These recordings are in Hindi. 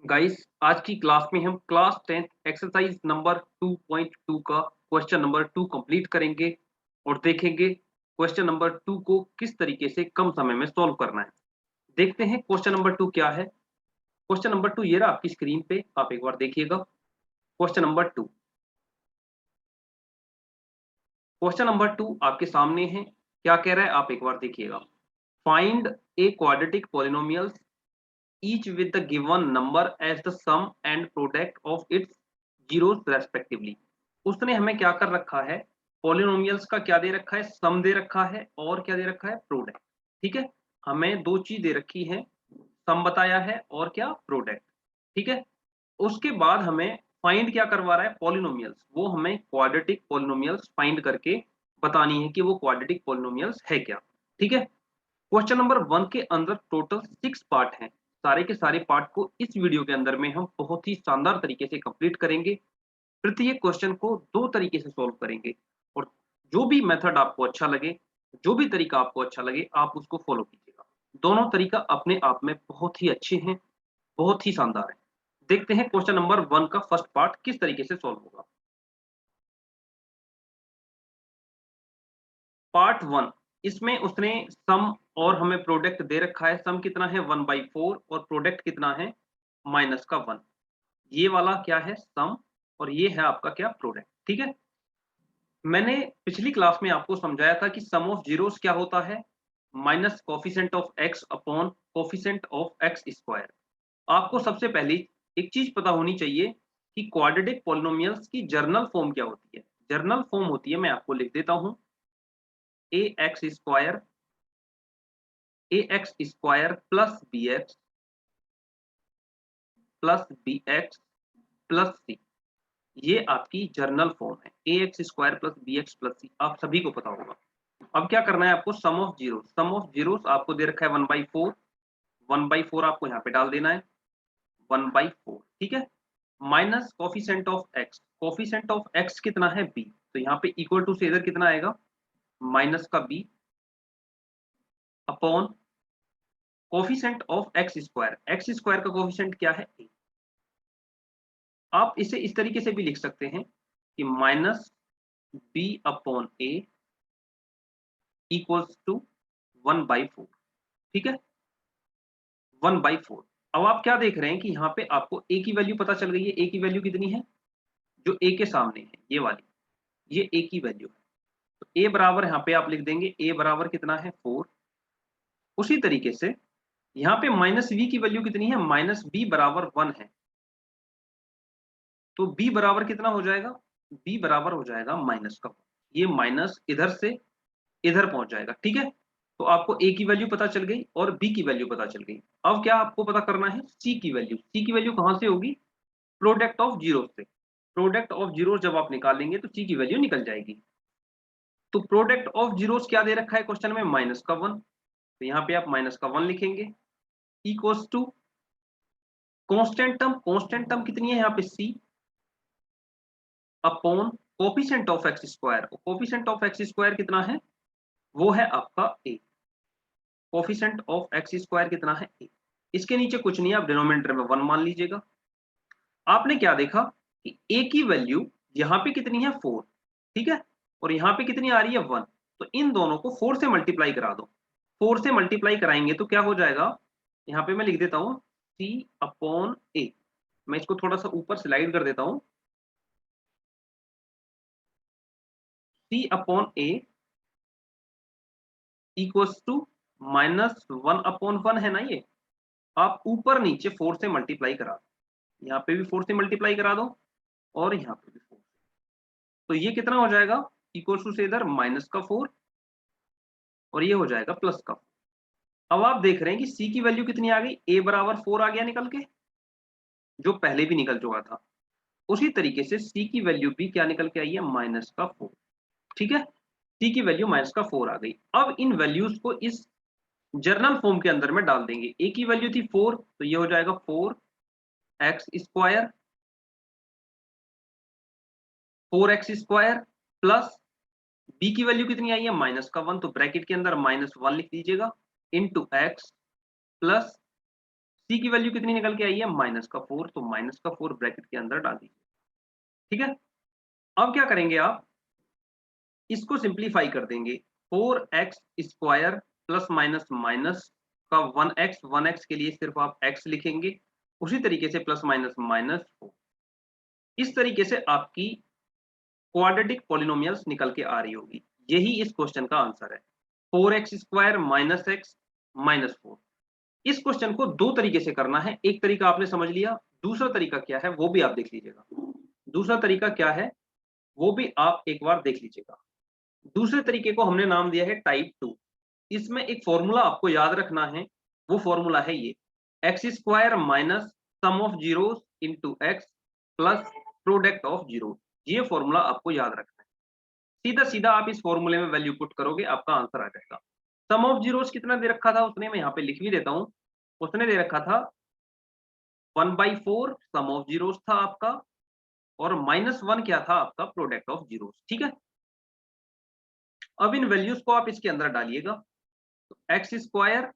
गाइस आज की क्लास में हम क्लास 10th एक्सरसाइज नंबर 2.2 का क्वेश्चन नंबर 2 कंप्लीट करेंगे और देखेंगे क्वेश्चन नंबर 2 को किस तरीके से कम समय में सॉल्व करना है। देखते हैं क्वेश्चन नंबर 2 क्या है। क्वेश्चन नंबर 2 ये रहा आपकी स्क्रीन पे, आप एक बार देखिएगा। क्वेश्चन नंबर 2, क्वेश्चन नंबर 2 आपके सामने है। क्या कह रहा है आप एक बार देखिएगा। Find a quadratic polynomials each with the given number as the sum and product of its zeros respectively। उसने हमें क्या कर रखा है, पॉलिनोमियल्स का क्या दे रखा है, सम दे रखा है और क्या दे रखा है, प्रोडक्ट। ठीक है, हमें दो चीज दे रखी है, सम बताया है और क्या, प्रोडक्ट। ठीक है, उसके बाद हमें फाइंड क्या करवा रहा है, पॉलिनोमियल्स। वो हमें क्वाड्रेटिक पॉलिनोमियल्स फाइंड करके बतानी है कि वो क्वाड्रेटिक पॉलिनोमियल्स है क्या। ठीक है, क्वेश्चन नंबर 1 के अंदर टोटल 6 पार्ट हैं। सारे के सारे पार्ट को इस वीडियो के अंदर में हम बहुत ही शानदार तरीके से कंप्लीट करेंगे। प्रत्येक क्वेश्चन को दो तरीके से सॉल्व करेंगे और जो भी मेथड आपको अच्छा लगे, जो भी तरीका आपको अच्छा लगे, आप उसको फॉलो कीजिएगा। दोनों तरीका अपने आप में बहुत ही अच्छे हैं, बहुत ही शानदार है। देखते हैं क्वेश्चन नंबर 1 का फर्स्ट पार्ट किस तरीके से सॉल्व होगा। पार्ट 1, इसमें उसने सम और हमें प्रोडक्ट दे रखा है। सम कितना है 1/4 और प्रोडक्ट कितना है -1। ये वाला क्या है, सम, और ये है आपका क्या, प्रोडक्ट। ठीक है, मैंने पिछली क्लास में आपको समझाया था कि सम ऑफ जीरोस क्या होता है, minus coefficient of x upon coefficient of x square. आपको सबसे पहले एक चीज पता होनी चाहिए कि क्वाड्रेटिक पॉलिनोमियल्स की जर्नल फॉर्म क्या होती है। जर्नल फॉर्म होती है, मैं आपको लिख देता हूं, A X square plus B X plus C. ये आपकी जर्नल फॉर्म है, A X square plus B X plus C, आप सभी को पता होगा। अब क्या करना है आपको, sum of zero. Sum of zeros आपको दे रखा है 1/4। 1/4 आपको यहाँ पे डाल देना है, 1/4। ठीक है, minus coefficient of X. Coefficient of x कितना है, बी, तो यहाँ पे इक्वल टू से इधर कितना आएगा, माइनस का b upon coefficient of x square. X square का कोफिशिएंट क्या है, ए। आप इसे इस तरीके से भी लिख सकते हैं कि minus b upon a equals to 1/4। ठीक है, 1/4। अब आप क्या देख रहे हैं कि यहाँ पे आपको ए की वैल्यू पता चल गई है। ए की वैल्यू कितनी है, जो ए के सामने है ये वाली, ये ए की वैल्यू है। तो ए बराबर यहाँ पे आप लिख देंगे, ए बराबर कितना है, 4। उसी तरीके से यहाँ पे माइनस वी की वैल्यू कितनी है, माइनस बी बराबर 1 है। तो बी बराबर कितना हो जाएगा, बी बराबर हो जाएगा माइनस का, ये माइनस इधर से इधर पहुंच जाएगा। ठीक है, तो आपको ए की वैल्यू पता चल गई और बी की वैल्यू पता चल गई। अब क्या आपको पता करना है, सी की वैल्यू। सी की वैल्यू कहां से होगी, प्रोडक्ट ऑफ जीरो से। प्रोडक्ट ऑफ जीरो जब आप निकालेंगे तो सी की वैल्यू निकल जाएगी। तो प्रोडक्ट ऑफ जीरोस क्या दे रखा है क्वेश्चन में, -1। तो यहाँ पे आप -1 लिखेंगे, equals to constant term. Constant term कितनी है यहाँ पे, C upon coefficient of x square. Coefficient of x square कितना है, वो है आपका A. Coefficient of x square कितना है, ए। इसके नीचे कुछ नहीं है, आप डिनोमिनेटर में 1 मान लीजिएगा। आपने क्या देखा कि ए की वैल्यू यहाँ पे कितनी है, 4। ठीक है, और यहाँ पे कितनी आ रही है, 1। तो इन दोनों को 4 से मल्टीप्लाई करा दो। 4 से मल्टीप्लाई कराएंगे तो क्या हो जाएगा, यहाँ पे मैं लिख देता हूँ सी अपॉन ए। मैं इसको थोड़ा सा ऊपर स्लाइड कर देता हूँ, सी अपॉन ए इक्वल्स टू -1/1 है ना। ये आप ऊपर नीचे 4 से मल्टीप्लाई करा दो, यहाँ पे भी 4 से मल्टीप्लाई करा दो और यहाँ पे भी 4। तो ये कितना हो जाएगा, इक्वल्स टू से इधर -4 और ये हो जाएगा +। अब आप देख रहे हैं कि सी की वैल्यू कितनी आ गई, ए बराबर 4 आ गया निकल के, जो पहले भी निकल चुका था। उसी तरीके से सी की वैल्यू भी क्या निकल के आई है, -4। ठीक है, सी की वैल्यू -4 आ गई। अब इन वैल्यूज को इस जर्नल फॉर्म के अंदर में डाल देंगे। ए की वैल्यू थी 4, तो ये हो जाएगा 4x स्क्वायर प्लस बी की वैल्यू कितनी आई है, -1। तो ब्रैकेट के अंदर -1 लिख दीजिएगा, इंटू एक्स प्लस सी की वैल्यू कितनी निकल के आई है -4, तो -4 ब्रैकेट के अंदर डाल दीजिए। ठीक है, अब क्या करेंगे आप, इसको सिंप्लीफाई कर देंगे। 4x² प्लस माइनस माइनस का 1x के लिए सिर्फ आप x लिखेंगे, उसी तरीके से प्लस माइनस माइनस हो। इस तरीके से आपकी क्वाड्रेटिक पॉलिनोमियल्स निकल के आ रही होगी। यही इस क्वेश्चन का आंसर है, 4x² माइनस x माइनस 4। इस क्वेश्चन को दो तरीके से करना है, एक तरीका आपने समझ लिया, दूसरा तरीका क्या है वो भी आप देख लीजिएगा। दूसरा तरीका क्या है वो भी आप एक बार देख लीजिएगा। दूसरे तरीके को हमने नाम दिया है टाइप 2। इसमें एक फॉर्मूला आपको याद रखना है, वो फॉर्मूला है ये, x² minus sum of zeros into x plus product of zero. ये फॉर्मूला आपको याद रखना है। सीधा सीधा आप इस फॉर्मूले में वैल्यू पुट करोगे, आपका आंसर आ जाएगा। सम ऑफ जीरोस कितना दे रखा था उसने, मैं यहाँ पे लिख भी देता हूँ। उसने दे रखा था 1/4 सम ऑफ जीरोस था आपका, और -1 क्या था आपका, प्रोडक्ट ऑफ जीरोस। ठीक है, अब इन वैल्यूज को आप इसके अंदर डालिएगा। तो x²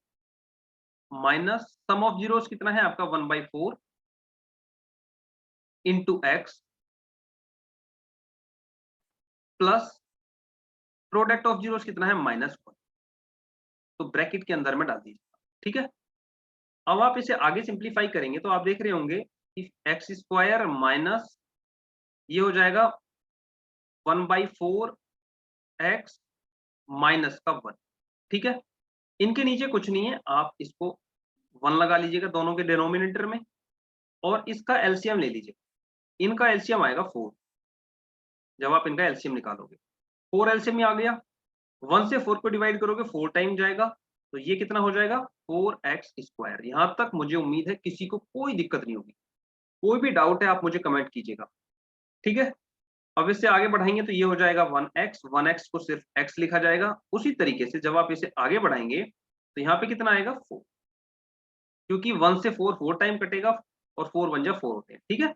minus sum of zeros कितना है आपका 1/4 into x plus product of zeros कितना है -1, तो ब्रैकेट के अंदर में डाल दीजिए। ठीक है, अब आप इसे आगे सिंप्लीफाई करेंगे तो आप देख रहे होंगे कि x² माइनस ये हो जाएगा 1/4 x माइनस का 1। ठीक है, इनके नीचे कुछ नहीं है, आप इसको 1 लगा लीजिएगा दोनों के डिनोमिनेटर में, और इसका एलसीएम ले लीजिए। इनका एलसीएम आएगा 4, जब आप इनका एलसीएम निकालोगे 4 एलसीएम में आ गया। 1 से 4 को डिवाइड करोगे 4 टाइम जाएगा, तो ये कितना हो जाएगा 4x²। यहां तक मुझे उम्मीद है किसी को कोई दिक्कत नहीं होगी। कोई भी डाउट है आप मुझे कमेंट कीजिएगा। ठीक है, अब इससे आगे बढ़ाएंगे तो ये हो जाएगा 1x को सिर्फ x लिखा जाएगा। उसी तरीके से जब आप इसे आगे बढ़ाएंगे तो यहाँ पे कितना आएगा 4, क्योंकि 1 से 4 टाइम कटेगा और 4 1 जा 4 होते हैं। ठीक है,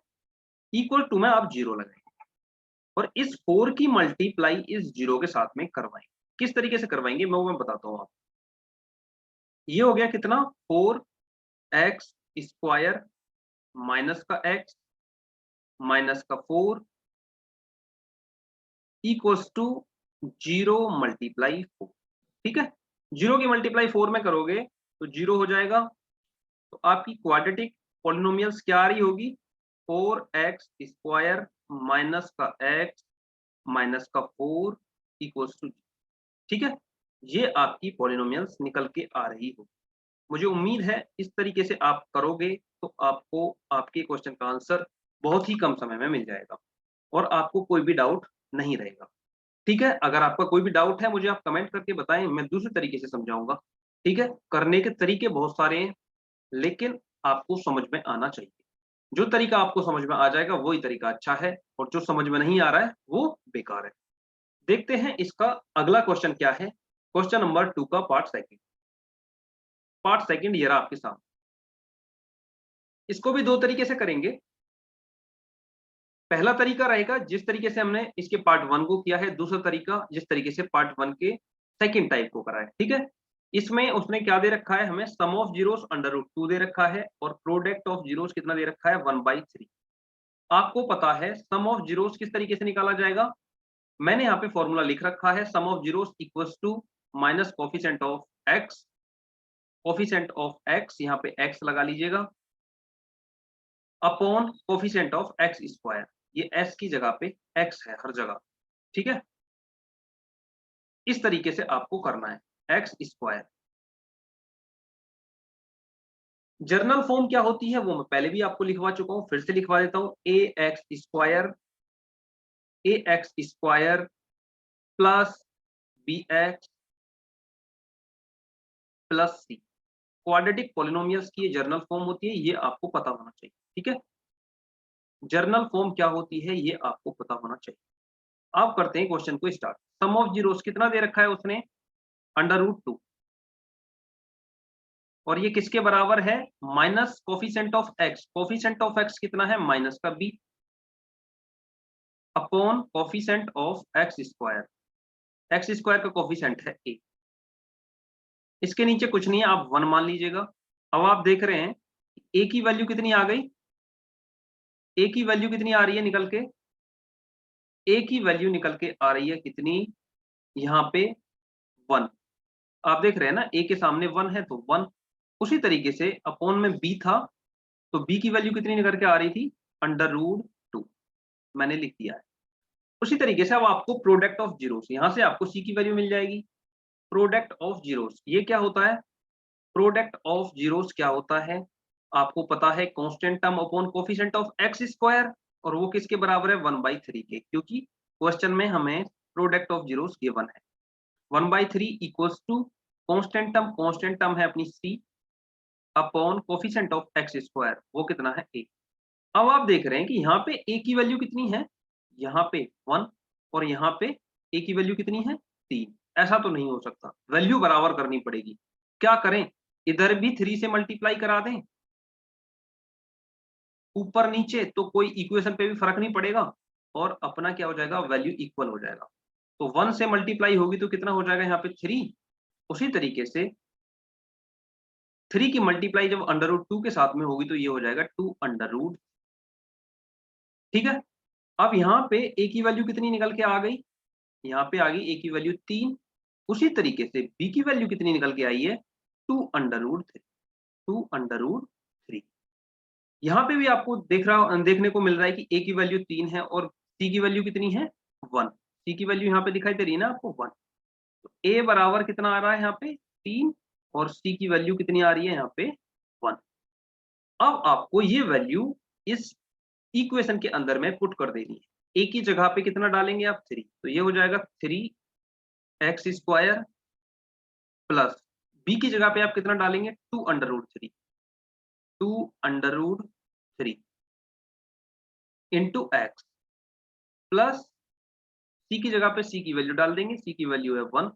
इक्वल टू में आप 0 लगाएंगे और इस 4 की मल्टीप्लाई इस 0 के साथ में करवाएंगे। किस तरीके से करवाएंगे मैं बताता हूं आपको। ये हो गया कितना 4x² माइनस का x माइनस का 4 इक्वल्स टू 0 मल्टीप्लाई 4। ठीक है, 0 की मल्टीप्लाई 4 में करोगे तो 0 हो जाएगा। तो आपकी क्वाड्रेटिक पॉलिनोमियल्स क्या आ रही होगी, 4x² माइनस का x माइनस का 4 इक्वल्स टू। ठीक है, ये आपकी पॉलिनोमियल्स निकल के आ रही होगी। मुझे उम्मीद है इस तरीके से आप करोगे तो आपको आपके क्वेश्चन का आंसर बहुत ही कम समय में मिल जाएगा और आपको कोई भी डाउट नहीं रहेगा। ठीक है, अगर आपका कोई भी डाउट है मुझे आप कमेंट करके बताएं, मैं दूसरे तरीके से समझाऊंगा। ठीक है, करने के तरीके बहुत सारे हैं, लेकिन आपको समझ में आना चाहिए। जो तरीका आपको समझ में आ जाएगा वही तरीका अच्छा है, और जो समझ में नहीं आ रहा है वो बेकार है। देखते हैं इसका अगला क्वेश्चन क्या है। क्वेश्चन नंबर 2 का पार्ट सेकंड ये रहा आपके सामने। इसको भी दो तरीके से करेंगे। पहला तरीका रहेगा जिस तरीके से हमने इसके पार्ट 1 को किया है, दूसरा तरीका जिस तरीके से पार्ट 1 के सेकंड टाइप को करा है। ठीक है, इसमें उसने क्या दे रखा है, हमें सम ऑफ जीरोस √2 दे रखा है और प्रोडक्ट ऑफ जीरोस कितना दे रखा है 1/3। आपको पता है सम ऑफ जीरोस किस तरीके से निकाला जाएगा, मैंने यहाँ पे फॉर्मूला लिख रखा है, sum of zeros equals to minus coefficient of X, coefficient of X यहाँ पे एक्स लगा लीजिएगा, अपॉन कोफिशिएंट ऑफ x²। ये s की जगह पे x है हर जगह। ठीक है, इस तरीके से आपको करना है x²। जर्नल फॉर्म क्या होती है वो मैं पहले भी आपको लिखवा चुका हूं, फिर से लिखवा देता हूं, ax² plus bx plus c। Quadratic polynomials की ये जर्नल फॉर्म होती है, ये आपको पता होना चाहिए। ठीक है, जर्नल फॉर्म क्या होती है ये आपको पता होना चाहिए। आप करते हैं क्वेश्चन को स्टार्ट। सम ऑफ जीरोस कितना दे रखा है उसने, √2, और ये किसके बराबर है, minus coefficient of x। Coefficient of x कितना है माइनस का b, upon coefficient of x²। x² का कोफिशिएंट है a। इसके नीचे कुछ नहीं है, आप 1 मान लीजिएगा। अब आप देख रहे हैं ए की वैल्यू कितनी आ गई, ए की वैल्यू कितनी आ रही है निकल के, ए की वैल्यू निकल के आ रही है कितनी, यहाँ पे 1। आप देख रहे हैं ना ए के सामने 1 है तो 1। उसी तरीके से अपॉन में बी था तो बी की वैल्यू कितनी निकल के आ रही थी, √2, मैंने लिख दिया है। उसी तरीके से अब आपको प्रोडक्ट ऑफ जीरोस, यहां से आपको सी की वैल्यू मिल जाएगी। प्रोडक्ट ऑफ जीरोस ये क्या होता है, प्रोडक्ट ऑफ जीरोस क्या होता है, आपको पता है constant term upon coefficient of x square, और वो किसके बराबर है 1/3 के, क्योंकि क्वेश्चन में हमें प्रोडक्ट ऑफ जीरोस गिवन है। 1/3 इक्वल्स टू कांस्टेंट टर्म है अपनी C upon coefficient of x square, वो कितना है ए। अब आप देख रहे हैं कि यहाँ पे ए की वैल्यू कितनी है, यहाँ पे 1, और यहाँ पे ए की वैल्यू कितनी है 3। ऐसा तो नहीं हो सकता, वैल्यू बराबर करनी पड़ेगी। क्या करें, इधर भी 3 से मल्टीप्लाई करा दें, ऊपर नीचे, तो कोई इक्वेशन पे भी फर्क नहीं पड़ेगा, और अपना क्या हो जाएगा, वैल्यू इक्वल हो जाएगा। तो 1 से मल्टीप्लाई होगी तो कितना हो जाएगा यहाँ पे 3। उसी तरीके से 3 की मल्टीप्लाई जब √2 के साथ में होगी तो ये हो जाएगा 2 ठीक है। अब यहाँ पे ए की वैल्यू कितनी निकल के आ गई, यहाँ पे आ गई ए की वैल्यू 3। उसी तरीके से बी की वैल्यू कितनी निकल के आई है, 2 √3। यहाँ पे भी आपको देखने को मिल रहा है कि ए की वैल्यू 3 है और सी की वैल्यू कितनी है 1। सी की वैल्यू यहाँ पे दिखाई दे रही है ना आपको 1। तो ए बराबर कितना आ रहा है यहाँ पे 3, और सी की वैल्यू कितनी आ रही है यहाँ पे 1। अब आपको ये वैल्यू इस इक्वेशन के अंदर में पुट कर देनी है। ए की जगह पे कितना डालेंगे आप 3, तो ये हो जाएगा 3x² प्लस बी की जगह पे आप कितना डालेंगे 2 √3, 2 √3 इंटू एक्स, प्लस सी की जगह पे सी की वैल्यू डाल देंगे, सी की वैल्यू है 1।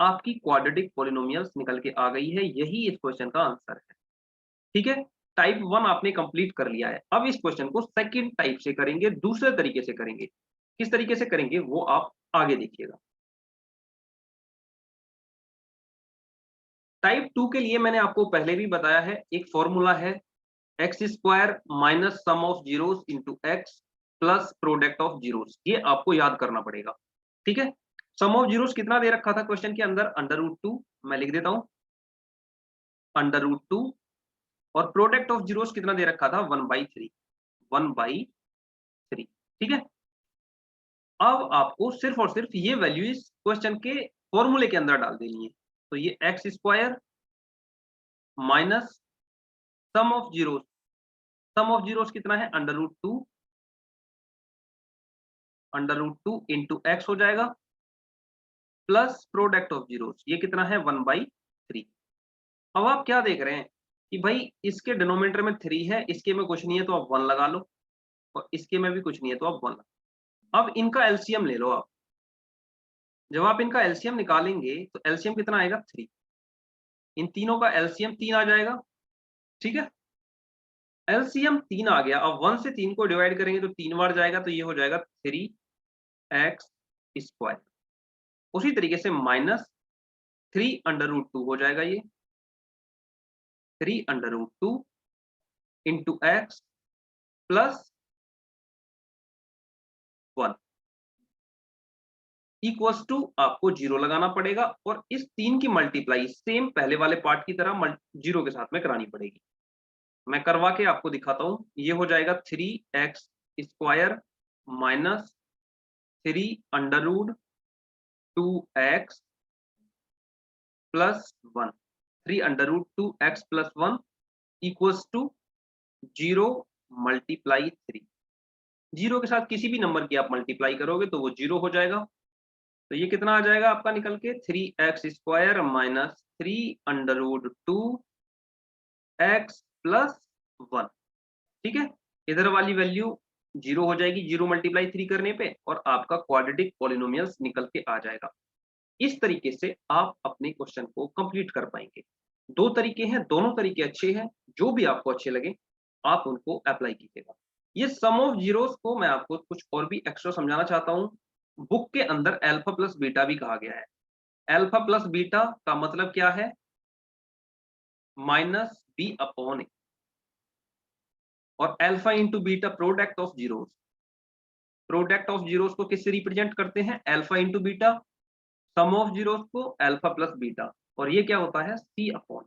आपकी क्वाड्रेटिक पॉलिनोमियल्स निकल के आ गई है, यही इस क्वेश्चन का आंसर है। ठीक है, टाइप 1 आपने कंप्लीट कर लिया है। अब इस क्वेश्चन को सेकंड टाइप से करेंगे, दूसरे तरीके से करेंगे। किस तरीके से करेंगे वो आप आगे देखिएगा। टाइप 2 के लिए मैंने आपको पहले भी बताया है, एक फॉर्मूला है x² minus sum of zeros into x plus product of zeros, ये आपको याद करना पड़ेगा। ठीक है, सम ऑफ जीरोस कितना दे रखा था क्वेश्चन के अंदर, √2, मैं लिख देता हूं √2, और प्रोडक्ट ऑफ जीरोस कितना दे रखा था 1/3, 1/3। ठीक है, अब आपको सिर्फ और सिर्फ ये वैल्यू इस क्वेश्चन के फॉर्मूले के अंदर डाल देनी है। तो ये x² minus sum of zeros, sum of zeros कितना है √2 इंटू एक्स हो जाएगा, प्लस प्रोडक्ट ऑफ जीरोस ये कितना है 1/3। अब आप क्या देख रहे हैं कि भाई इसके डिनोमिनेटर में 3 है, इसके में कुछ नहीं है तो आप 1 लगा लो, और इसके में भी कुछ नहीं है तो आप 1 लगा। अब इनका एलसीएम ले लो आप, जब आप इनका एलसीएम निकालेंगे तो एलसीएम कितना आएगा 3, इन तीनों का एलसीएम 3 आ जाएगा। ठीक है, एलसीएम 3 आ गया। अब 1 से 3 को डिवाइड करेंगे तो 3 बार जाएगा, तो ये हो जाएगा 3x²। उसी तरीके से माइनस 3 √2 हो जाएगा, ये 3 √2 into x plus 1 equals to, आपको 0 लगाना पड़ेगा, और इस 3 की मल्टीप्लाई सेम पहले वाले पार्ट की तरह 0 के साथ में करानी पड़ेगी। मैं करवा के आपको दिखाता हूं। ये हो जाएगा 3x² minus 3 √2x plus 1, 3 √2x plus 1 equals to 0 multiply 3। 0 के साथ किसी भी नंबर की आप मल्टीप्लाई करोगे तो वो 0 हो जाएगा। तो ये कितना आ जाएगा आपका निकल के 3x² माइनस 3 √2x प्लस 1। ठीक है, इधर वाली वैल्यू 0 हो जाएगी 0 मल्टीप्लाई 3 करने पे, और आपका क्वाड्रेटिक पॉलिनोमियल्स निकल के आ जाएगा। इस तरीके से आप अपने क्वेश्चन को कंप्लीट कर पाएंगे। 2 तरीके हैं, दोनों तरीके अच्छे हैं, जो भी आपको अच्छे लगे आप उनको अप्लाई कीजिएगा। ये सम ऑफ जीरोस को मैं आपको कुछ और भी एक्स्ट्रा समझाना चाहता हूं। बुक के अंदर अल्फा प्लस बीटा भी कहा गया है। अल्फा प्लस बीटा का मतलब क्या है, -b/a। और alpha into beta product of zeros. Product of zeros को किससे रिप्रेजेंट करते हैं? Alpha into beta. Sum of zeros को अल्फा प्लस बीटा, और ये क्या होता है? C upon.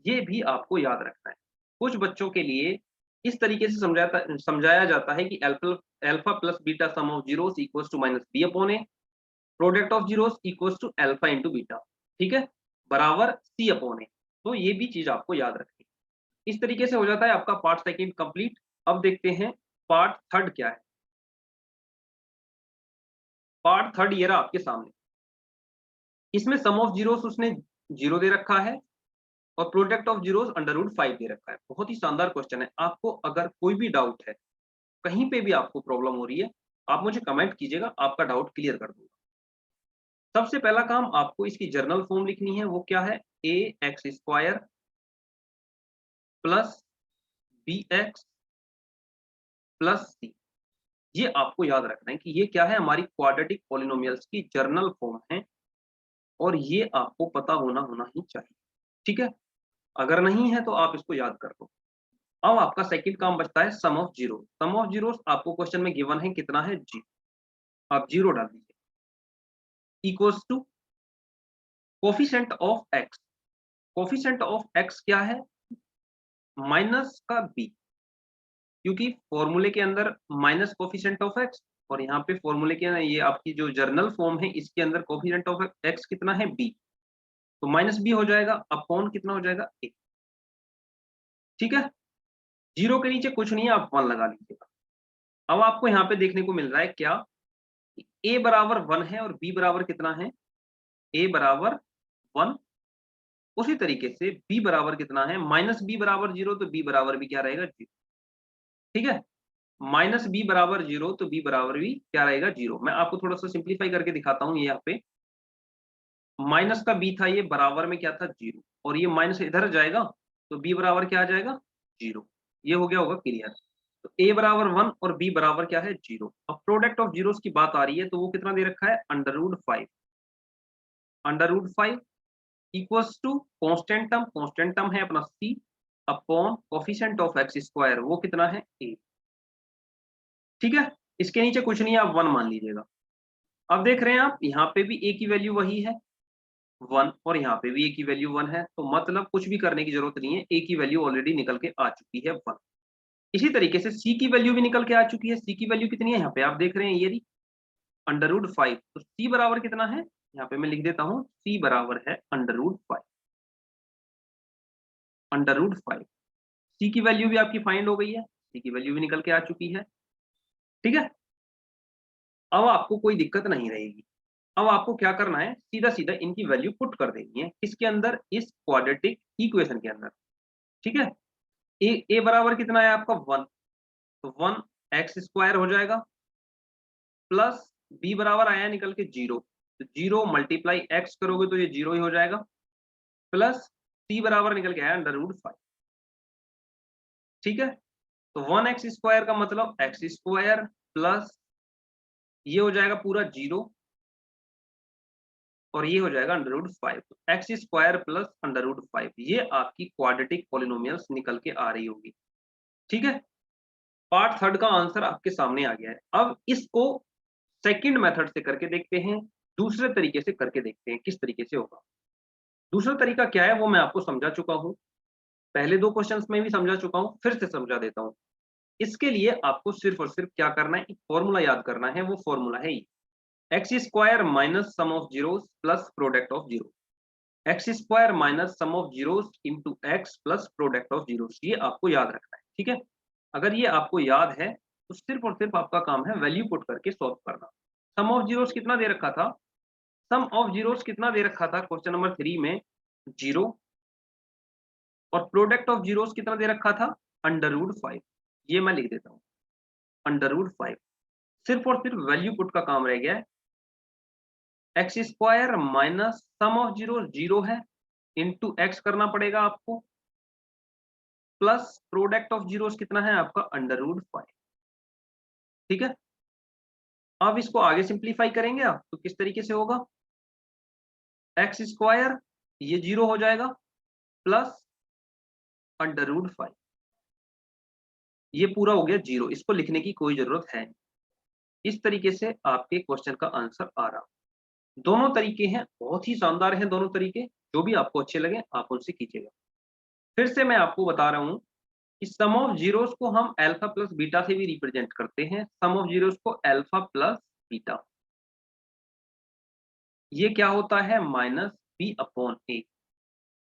ये भी आपको याद रखना है। कुछ बच्चों के लिए इस तरीके से समझाया जाता है कि alpha plus beta sum of zeros equals to minus b upon a, product of zeros equals to alpha into beta, ठीक है, बराबर सी अपॉन ए। तो ये भी चीज आपको याद रखनी है। इस तरीके से हो जाता है आपका पार्ट सेकंड कंप्लीट। अब देखते हैं पार्ट थर्ड क्या है। पार्ट थर्ड ये रहा आपके सामने। इसमें सम ऑफ जीरोस उसने 0 दे रखा है और product of zeros under root 5 दे रखा है। बहुत ही शानदार क्वेश्चन है। आपको अगर कोई भी डाउट है, कहीं पे भी आपको प्रॉब्लम हो रही है, आप मुझे कमेंट कीजिएगा, आपका डाउट क्लियर कर दूंगा। सबसे पहला काम आपको इसकी जर्नल फॉर्म लिखनी है। वो क्या है? A X square plus B X plus C. ये आपको याद रखना है कि ये क्या है? हमारी क्वाड्रेटिक पॉलिनोमियल्स की जर्नल फॉर्म है, और ये आपको पता होना ही चाहिए, ठीक है। अगर नहीं है तो आप इसको याद कर लो। अब आपका सेकंड काम बचता है sum of zero. Sum of zero आपको क्वेश्चन में गिवन है, कितना है? जी। आप जीरो डाल दीजिए equals to coefficient of X. Coefficient of X क्या है? माइनस का बी, क्योंकि फॉर्मूले के अंदर माइनस कोफिशिएंट ऑफ एक्स, और यहाँ पे फॉर्मूले के ये आपकी जो जर्नल फॉर्म है इसके अंदर कोफिशिएंट ऑफ एक्स कितना है? बी। तो माइनस बी हो जाएगा अपॉन कितना हो जाएगा? ए, ठीक है। जीरो के नीचे कुछ नहीं है, आप 1 लगा लीजिएगा। अब आपको यहाँ पे देखने को मिल रहा है क्या? ए बराबर 1 है और बी बराबर कितना है? ए बराबर 1। उसी तरीके से बी बराबर कितना है? माइनस बी बराबर 0, तो बी बराबर भी क्या रहेगा? 0, ठीक है। माइनस बी बराबर 0, तो बी बराबर भी क्या रहेगा? 0। मैं आपको थोड़ा सा सिंप्लीफाई करके दिखाता हूँ। ये यहाँ पे माइनस का बी था, ये बराबर में क्या था? 0, और ये माइनस इधर जाएगा तो बी बराबर क्या आ जाएगा? 0। ये हो गया होगा क्लियर। तो ए बराबर 1 और बी बराबर क्या है? 0। अब प्रोडक्ट ऑफ जीरोस की बात आ रही है, तो वो कितना दे रखा है? Under root 5। Under root 5 equals to constant term है अपना C upon coefficient of x square, वो कितना है? ए, ठीक है। इसके नीचे कुछ नहीं है, आप 1 मान लीजिएगा। अब देख रहे हैं आप, यहाँ पे भी ए की वैल्यू वही है 1, और यहाँ पे भी ए की वैल्यू 1 है, तो मतलब कुछ भी करने की जरूरत नहीं है, ए की वैल्यू ऑलरेडी निकल के आ चुकी है 1। इसी तरीके से सी की वैल्यू भी निकल के आ चुकी है। सी की वैल्यू कितनी है? यहाँ पे आप देख रहे हैं ये रही अंडर रूट 5। तो सी बराबर कितना है? यहाँ पे मैं लिख देता हूँ, सी बराबर है under root 5। Under root 5। C की वैल्यू भी आपकी फाइंड हो गई है, सी की वैल्यू भी निकल के आ चुकी है, ठीक है। अब आपको कोई दिक्कत नहीं रहेगी। अब आपको क्या करना है? सीधा सीधा इनकी वैल्यू पुट कर देनी है किसके अंदर? इस क्वाड्रेटिक इक्वेशन के अंदर, ठीक है। ए बराबर कितना है आपका? 1, तो 1 एक्स स्क्वायर हो जाएगा, प्लस बी बराबर आया निकल के 0, तो 0 मल्टीप्लाई एक्स करोगे तो ये 0 ही हो जाएगा, प्लस सी बराबर निकल के आया अंडर रूट 5, ठीक है। तो 1 एक्स स्क्वायर का मतलब एक्स स्क्वायर प्लस ये हो जाएगा पूरा 0, और ये हो जाएगा अंडर रूट 5। तो x square plus under root 5, ये आपकी क्वाड्रेटिक पॉलिनोमियल्स निकल के आ रही होगी, ठीक है। पार्ट थर्ड का आंसर आपके सामने आ गया है। अब इसको सेकंड मेथड से करके देखते हैं, दूसरे तरीके से करके देखते हैं किस तरीके से होगा। दूसरा तरीका क्या है वो मैं आपको समझा चुका हूं, पहले 2 क्वेश्चंस में भी समझा चुका हूं, फिर से समझा देता हूं। इसके लिए आपको सिर्फ और सिर्फ क्या करना है? एक फॉर्मूला याद करना है। वो फॉर्मूला है ये, x square minus sum of zeros plus product of zero. X square minus sum of zeros into x plus product of zeros, ये आपको याद रखना है, ठीक है। अगर ये आपको याद है तो सिर्फ और सिर्फ आपका काम है वैल्यू पुट करके सॉल्व करना। सम ऑफ जीरोस कितना दे रखा था? सम ऑफ जीरोस कितना दे रखा था क्वेश्चन नंबर 3 में? 0। और प्रोडक्ट ऑफ जीरोस कितना दे रखा था? Under root 5। ये मैं लिख देता हूँ, अंडर रूट 5। सिर्फ और सिर्फ वैल्यू पुट का काम रह गया है। X square minus sum of zero 0 है, इंटू एक्स करना पड़ेगा आपको, प्लस प्रोडक्ट ऑफ जीरोस कितना है आपका? अंडर रूट 5, ठीक है। अब इसको आगे सिंप्लीफाई करेंगे आप तो किस तरीके से होगा? एक्स स्क्वायर ये 0 हो जाएगा, प्लस अंडर रूट 5, ये पूरा हो गया 0, इसको लिखने की कोई जरूरत है नहीं। इस तरीके से आपके क्वेश्चन का आंसर आ रहा। दोनों तरीके हैं, बहुत ही शानदार हैं दोनों तरीके, जो भी आपको अच्छे लगे आप उनसे कीजिएगा। फिर से मैं आपको बता रहा हूँ कि सम ऑफ जीरोस को हम अल्फा प्लस बीटा से भी रिप्रेजेंट करते हैं। सम ऑफ जीरोस को अल्फा प्लस बीटा, ये क्या होता है, माइनस बी अपॉन ए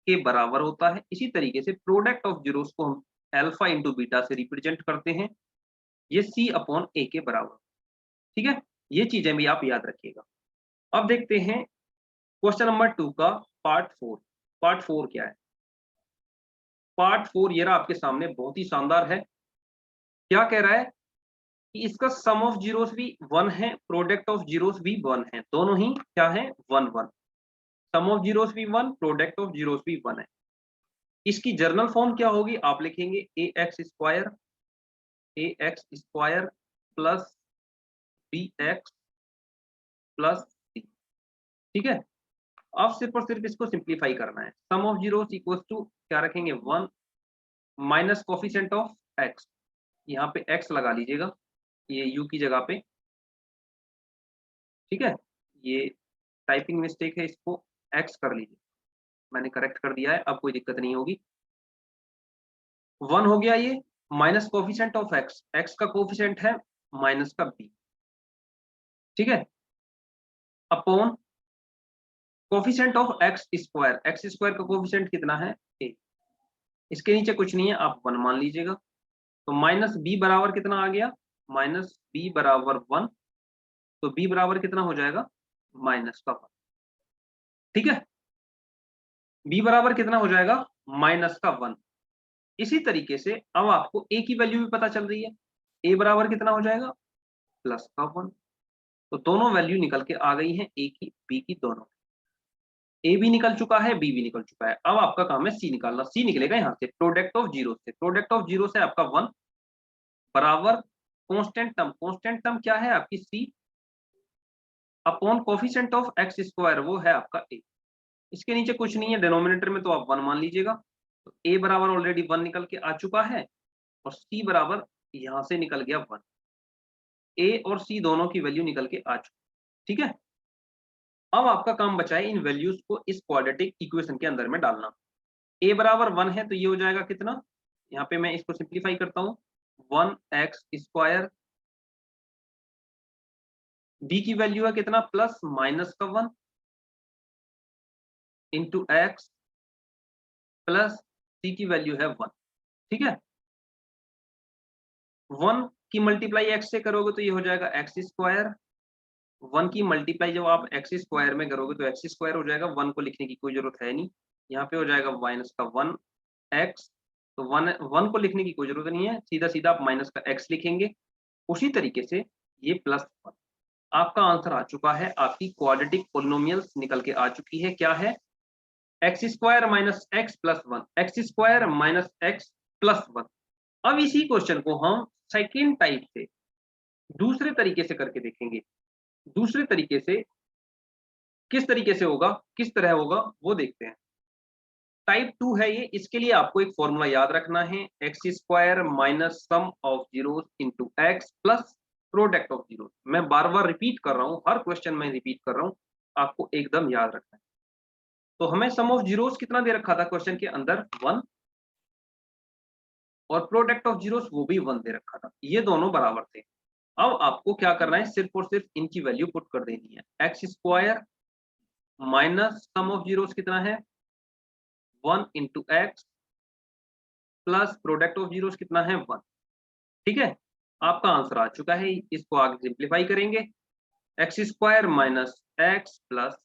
के बराबर होता है। इसी तरीके से प्रोडक्ट ऑफ जीरोस को हम अल्फा इंटू बीटा से रिप्रेजेंट करते हैं, ये सी अपॉन ए के बराबर। ठीक है, ये चीजें भी आप याद रखिएगा। अब देखते हैं क्वेश्चन नंबर 2 का पार्ट 4। पार्ट 4 क्या है? पार्ट 4 ये रहा आपके सामने, बहुत ही शानदार है। क्या कह रहा है कि इसका सम ऑफ जीरोस भी 1 है, प्रोडक्ट ऑफ जीरोस भी 1 है, दोनों ही क्या है, 1 1। सम ऑफ जीरोस भी 1, प्रोडक्ट ऑफ जीरोस भी 1 है। इसकी जर्नल फॉर्म क्या होगी, आप लिखेंगे A X square plus B X plus C. ठीक है, अब सिर्फ और सिर्फ इसको सिंप्लीफाई करना है। Sum of zeros equals to क्या रखेंगे, 1 माइनस कोफिशिएंट ऑफ एक्स, यहाँ पे एक्स लगा लीजिएगा ये यू की जगह पे। ठीक है, ये टाइपिंग मिस्टेक है, इसको एक्स कर लीजिए, मैंने करेक्ट कर दिया है, अब कोई दिक्कत नहीं होगी। 1 हो गया ये, minus coefficient of x, x का कोफिशिएंट है माइनस का बी। ठीक है, upon coefficient of x square, x square का कोफिशिएंट कितना है, ए। इसके नीचे कुछ नहीं है, आप 1 मान लीजिएगा। तो माइनस बी बराबर कितना आ गया, माइनस बी बराबर 1। तो बी बराबर कितना हो जाएगा, माइनस का 1। ठीक है, बी बराबर कितना हो जाएगा, माइनस का 1। इसी तरीके से अब आपको ए की वैल्यू भी पता चल रही है, ए बराबर कितना हो जाएगा, प्लस का 1। तो दोनों वैल्यू निकल के आ गई हैं, ए की बी की दोनों। ए भी निकल चुका है, बी भी निकल चुका है। अब आपका काम है सी निकालना। सी निकलेगा यहाँ से प्रोडक्ट ऑफ जीरो से, प्रोडक्ट ऑफ जीरो से आपका 1 बराबर कांस्टेंट टर्म क्या है आपकी C upon coefficient of x square, वो है आपका ए। इसके नीचे कुछ नहीं है, डिनोमिनेटर में तो आप 1 मान लीजिएगा। तो ए बराबर ऑलरेडी 1 निकल के आ चुका है, और सी बराबर यहां से निकल गया 1। ए और सी दोनों की वैल्यू निकल के आ चुकी। ठीक है, अब आपका काम बचा है इन वैल्यूज को इस क्वाड्रेटिक इक्वेशन के अंदर में डालना। ए बराबर 1 है तो ये हो जाएगा कितना, यहाँ पे मैं इसको सिंप्लीफाई करता हूँ, 1x स्क्वायर। बी की वैल्यू है कितना, प्लस माइनस का 1 इंटू एक्स प्लस सी की वैल्यू है 1। ठीक है, 1 की मल्टीप्लाई एक्स से करोगे तो ये हो जाएगा एक्स स्क्वायर। 1 की मल्टीप्लाई जब आप एक्स स्क्वायर में करोगे तो एक्स स्क्वायर हो जाएगा, 1 को लिखने की कोई जरूरत है नहीं, यहाँ पे हो जाएगा माइनस का 1 एक्स। तो 1 को लिखने की कोई जरूरत नहीं है, सीधा सीधा आप माइनस का एक्स लिखेंगे। उसी तरीके से ये प्लस 1, आपका आंसर आ चुका है, आपकी क्वाड्रेटिक पॉलिनोमियल्स निकल के आ चुकी है। क्या है, x square minus x plus 1, x square minus x plus 1। अब इसी क्वेश्चन को हम सेकेंड टाइप से दूसरे तरीके से करके देखेंगे। दूसरे तरीके से किस तरीके से होगा, किस तरह होगा वो देखते हैं। टाइप 2 है ये, इसके लिए आपको एक फॉर्मूला याद रखना है, x square minus sum of zeros into x plus product of zeros. मैं बार बार रिपीट कर रहा हूँ, हर क्वेश्चन में रिपीट कर रहा हूँ, आपको एकदम याद रखना है। तो हमें सम ऑफ जीरोस कितना दे रखा था क्वेश्चन के अंदर, 1, और प्रोडक्ट ऑफ जीरोस वो भी 1 दे रखा था, ये दोनों बराबर थे। अब आपको क्या करना है, सिर्फ और सिर्फ इनकी वैल्यू पुट कर देनी है। X square minus sum of zeros कितना है, 1 into x plus product of zeros कितना है, 1। ठीक है, आपका आंसर आ चुका है। इसको आगे सिंप्लीफाई करेंगे, x square minus x plus,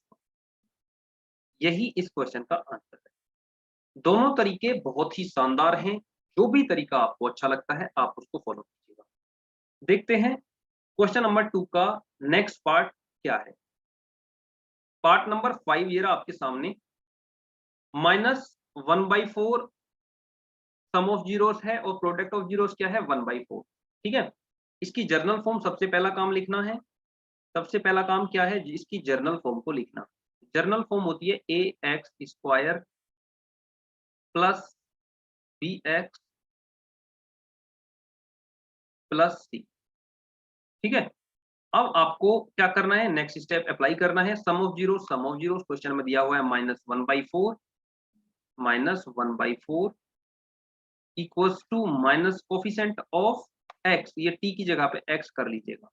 यही इस क्वेश्चन का आंसर है। दोनों तरीके बहुत ही शानदार हैं, जो भी तरीका आपको अच्छा लगता है आप उसको फॉलो कीजिएगा। देखते हैं क्वेश्चन नंबर 2 का नेक्स्ट पार्ट क्या है। पार्ट नंबर 5 ये रहा आपके सामने, -1/4 सम ऑफ जीरोस है और प्रोडक्ट ऑफ जीरोस क्या है, 1/4। ठीक है, इसकी जर्नल फॉर्म सबसे पहला काम लिखना है। सबसे पहला काम क्या है, इसकी जर्नल फॉर्म को लिखना। जर्नल फॉर्म होती है A X square plus B X plus C. ठीक है, अब आपको क्या करना है, नेक्स्ट स्टेप अप्लाई करना है। सम ऑफ जीरो क्वेश्चन में दिया हुआ है -1/4 equals to minus coefficient of x, ये टी की जगह पे एक्स कर लीजिएगा,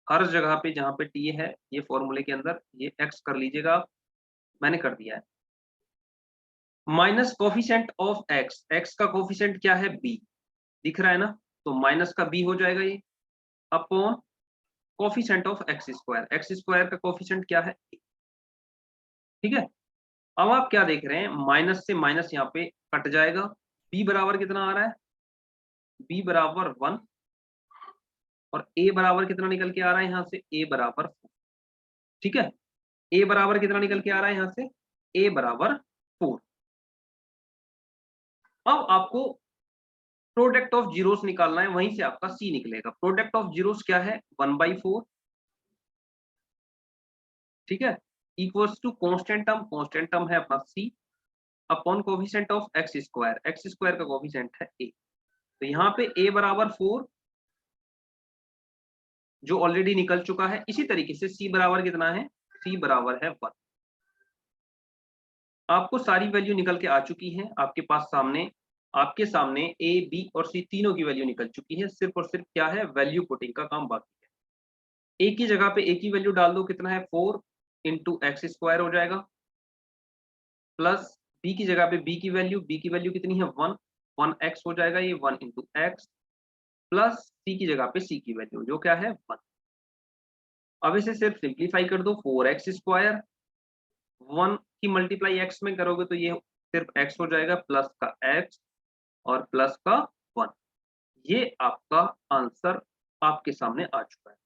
हर जगह पे जहां पे टी है ये फॉर्मूले के अंदर ये एक्स कर लीजिएगा, मैंने कर दिया है। Minus coefficient of x, x का कोफिशिएंट क्या है, बी, दिख रहा है ना, तो माइनस का बी हो जाएगा ये, upon coefficient of x square का कोफिशिएंट क्या है, ठीक है। अब आप क्या देख रहे हैं, माइनस से माइनस यहाँ पे कट जाएगा, बी बराबर कितना आ रहा है, बी बराबर 1, और ए बराबर कितना निकल के आ रहा है यहाँ से, ए बराबर 4, ठीक है। ए बराबर कितना निकल के आ रहा है यहाँ से, ए बराबर 4। अब आपको प्रोडक्ट ऑफ जीरोस निकालना है, वहीं से आपका सी निकलेगा। प्रोडक्ट ऑफ जीरोस क्या है, 1/4, ठीक है, इक्वल्स टू कांस्टेंट टर्म है अपना C, upon coefficient of x square का कोफिशिएंट है ए, तो यहाँ पे ए बराबर 4 जो ऑलरेडी निकल चुका है। इसी तरीके से सी बराबर कितना है, सी बराबर है 1। आपको सारी वैल्यू निकल के आ चुकी है, आपके सामने ए बी और सी तीनों की वैल्यू निकल चुकी है, सिर्फ और सिर्फ क्या है, वैल्यू पुटिंग का काम बाकी है। ए की जगह पे ए की वैल्यू डाल दो, कितना है 4 इंटू एक्स स्क्वायर हो जाएगा, प्लस बी की जगह पे बी की वैल्यू कितनी है 1 एक्स हो जाएगा, ये 1 इंटू एक्स, प्लस सी की जगह पे सी की वैल्यू जो क्या है 1। अब इसे सिर्फ सिंप्लीफाई कर दो, 4x स्क्वायर 1 की मल्टीप्लाई x में करोगे तो ये सिर्फ x हो जाएगा, प्लस का x और प्लस का 1। ये आपका आंसर आपके सामने आ चुका है।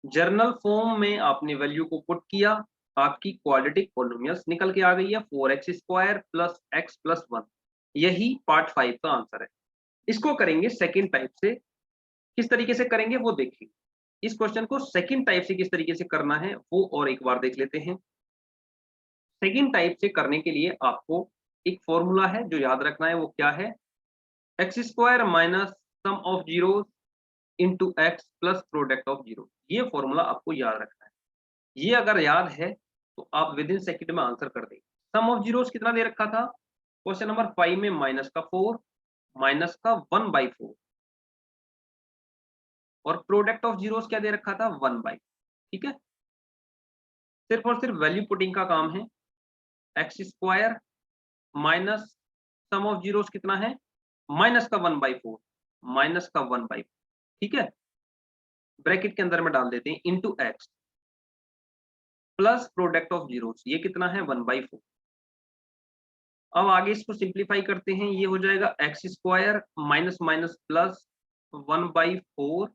जर्नल फॉर्म में आपने वैल्यू को पुट किया, आपकी क्वाड्रेटिक पॉलिनोमियल्स निकल के आ गई है, 4x square plus x plus 1। यही पार्ट 5 का आंसर है। इसको करेंगे सेकेंड टाइप से, किस तरीके से करेंगे वो देखिए। इस क्वेश्चन को सेकंड टाइप से किस तरीके से करना है वो और एक बार देख लेते हैं। सेकंड टाइप से करने के लिए आपको एक फॉर्मूला है जो याद रखना है, वो क्या है, x square minus sum of zero into x plus product of zero. ये फॉर्मूला आपको याद रखना है। ये अगर याद है तो आप विद इन सेकेंड में आंसर कर देंगे। सम ऑफ जीरोस कितना दे रखा था क्वेश्चन नंबर 5 में, माइनस का 4 माइनस का 1/4, और प्रोडक्ट ऑफ जीरोस क्या दे रखा था 1/, ठीक है। सिर्फ और सिर्फ वैल्यू पुटिंग का काम है। X square minus sum of zeros कितना है, माइनस का 1/4 माइनस का 1/4, ठीक है, ब्रैकेट के अंदर में डाल देते हैं, into x plus product of zeros, ये कितना है 1/4। अब आगे इसको सिंप्लीफाई करते हैं, ये हो जाएगा x square minus minus plus 1/4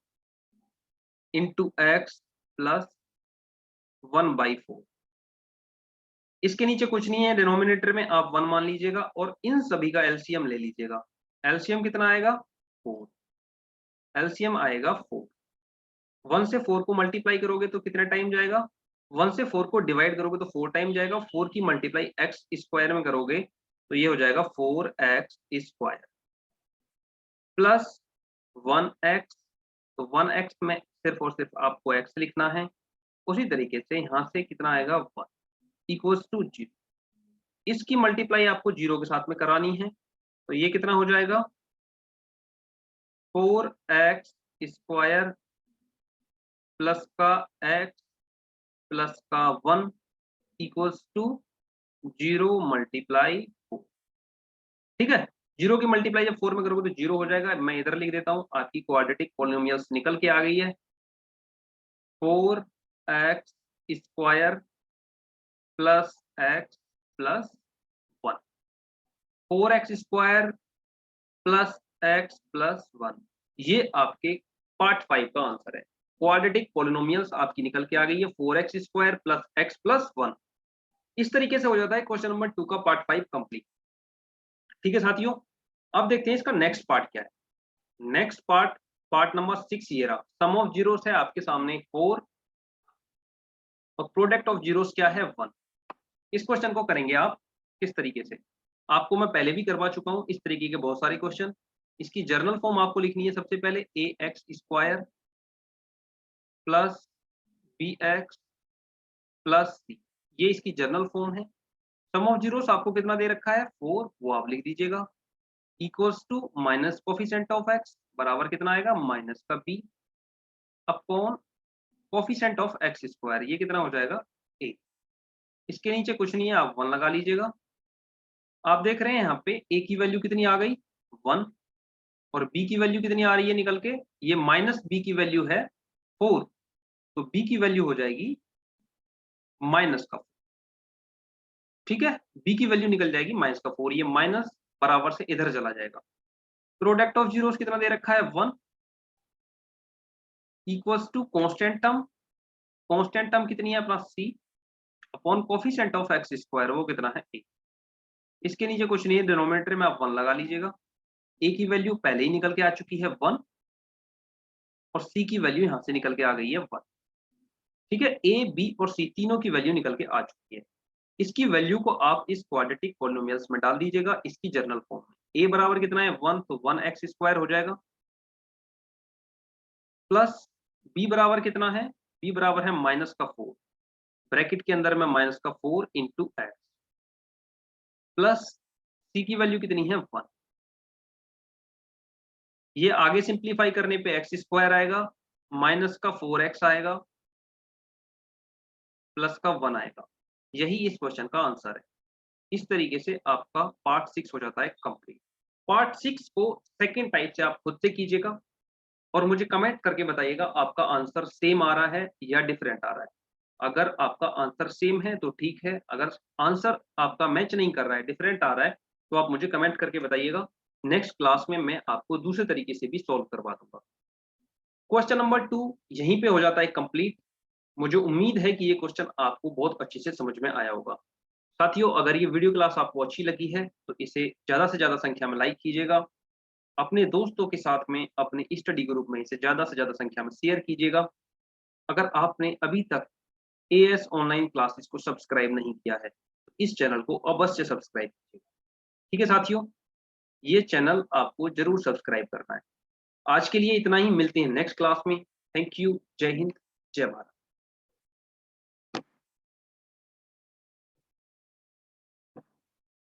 into x plus 1/4। इसके नीचे कुछ नहीं है, डिनोमिनेटर में आप 1 मान लीजिएगा और इन सभी का एलसीएम ले लीजिएगा। एलसीएम कितना आएगा 4, एलसीएम आएगा 4। 1 से 4 को मल्टीप्लाई करोगे तो कितने टाइम जाएगा, 1 से 4 को डिवाइड करोगे तो 4 टाइम जाएगा, 4 की मल्टीप्लाई एक्स स्क्वायर में करोगे तो ये हो जाएगा 4x स्क्वायर प्लस 1x, तो 1x में सिर्फ और सिर्फ आपको x लिखना है। उसी तरीके से यहाँ से कितना आएगा 1 इक्वल्स टू 0, इसकी मल्टीप्लाई आपको 0 के साथ में करानी है, तो ये कितना हो जाएगा 4x स्क्वायर प्लस का x प्लस का 1 इक्वल्स टू 0 मल्टीप्लाई 4, ठीक है। 0 की मल्टीप्लाई जब 4 में करोगे तो 0 हो जाएगा। मैं इधर लिख देता हूँ, आपकी क्वाड्रेटिक पॉलिनोमियल्स निकल के आ गई है, 4x square plus x plus 1, 4x square plus x plus 1, ये आपके पार्ट 5 का आंसर है। क्वाड्रेटिक पॉलिनोमियल्स आपकी निकल के आ गई है, 4x square plus x plus 1। इस तरीके से हो जाता है क्वेश्चन नंबर 2 का पार्ट 5 कंप्लीट, ठीक है साथियों। अब देखते हैं इसका नेक्स्ट पार्ट क्या है। नेक्स्ट पार्ट नंबर 6 ये रहा, सम ऑफ जीरोस है आपके सामने 4 और प्रोडक्ट ऑफ जीरोस क्या है 1। इस क्वेश्चन को करेंगे आप किस तरीके से, आपको मैं पहले भी करवा चुका हूं इस तरीके के बहुत सारे क्वेश्चन। इसकी जर्नल फॉर्म आपको लिखनी है सबसे पहले ax² plus bx plus c, ये इसकी जर्नल फॉर्म है। सम ऑफ जीरोस आपको कितना दे रखा है 4, वो आप लिख दीजिएगा, equals to minus coefficient of x बराबर कितना आएगा माइनस का b upon coefficient of x², ये कितना हो जाएगा a। इसके नीचे कुछ नहीं है, आप 1 लगा लीजिएगा। आप देख रहे हैं यहाँ पे a की वैल्यू कितनी आ गई 1 और b की वैल्यू कितनी आ रही है निकल के, ये माइनस b की वैल्यू है 4, तो b की वैल्यू हो जाएगी माइनस का 4। ठीक है, b की वैल्यू निकल जाएगी माइनस का 4, ये माइनस बराबर से इधर चला जाएगा। प्रोडक्ट ऑफ जीरोस कितना दे रखा है 1 इक्वल्स टू कांस्टेंट टर्म कितनी है अपना c upon coefficient of x², वो कितना है a। इसके नीचे कुछ नहीं है, डिनोमिनेटर में आप 1 लगा लीजिएगा। a की वैल्यू पहले ही निकल के आ चुकी है 1 और c की वैल्यू यहां से निकल के आ गई है 1। ठीक है, a b और c तीनों की वैल्यू निकल के आ चुकी है। इसकी वैल्यू को आप इस क्वाड्रेटिक पॉलिनोमियल्स में डाल दीजिएगा इसकी जर्नल फॉर्म में। a बराबर कितना है 1, तो 1x² हो जाएगा, प्लस b बराबर कितना है, b बराबर है माइनस का 4, ब्रैकेट के अंदर में माइनस का 4 इंटू एक्स, प्लस c की वैल्यू कितनी है 1। ये आगे सिंप्लीफाई करने पे x² आएगा, माइनस का 4x आएगा, प्लस का 1 आएगा। यही इस क्वेश्चन का आंसर है। इस तरीके से आपका पार्ट 6 हो जाता है कंप्लीट। पार्ट 6 को सेकेंड टाइप से आप खुद से कीजिएगा और मुझे कमेंट करके बताइएगा आपका आंसर सेम आ रहा है या डिफरेंट आ रहा है। अगर आपका आंसर सेम है तो ठीक है, अगर आंसर आपका मैच नहीं कर रहा है, डिफरेंट आ रहा है, तो आप मुझे कमेंट करके बताइएगा। नेक्स्ट क्लास में मैं आपको दूसरे तरीके से भी सॉल्व करवा दूंगा। क्वेश्चन नंबर 2 यहीं पे हो जाता है कंप्लीट। मुझे उम्मीद है कि ये क्वेश्चन आपको बहुत अच्छे से समझ में आया होगा। साथियों, अगर ये वीडियो क्लास आपको अच्छी लगी है तो इसे ज़्यादा से ज़्यादा संख्या में लाइक कीजिएगा, अपने दोस्तों के साथ में अपने स्टडी ग्रुप में इसे ज़्यादा से ज़्यादा संख्या में शेयर कीजिएगा। अगर आपने अभी तक एएस ऑनलाइन क्लासेस को सब्सक्राइब नहीं किया है तो इस चैनल को अवश्य सब्सक्राइब कीजिएगा। ठीक है साथियों, ये चैनल आपको जरूर सब्सक्राइब करना है। आज के लिए इतना ही, मिलते हैं नेक्स्ट क्लास में। थैंक यू, जय हिंद, जय भारत।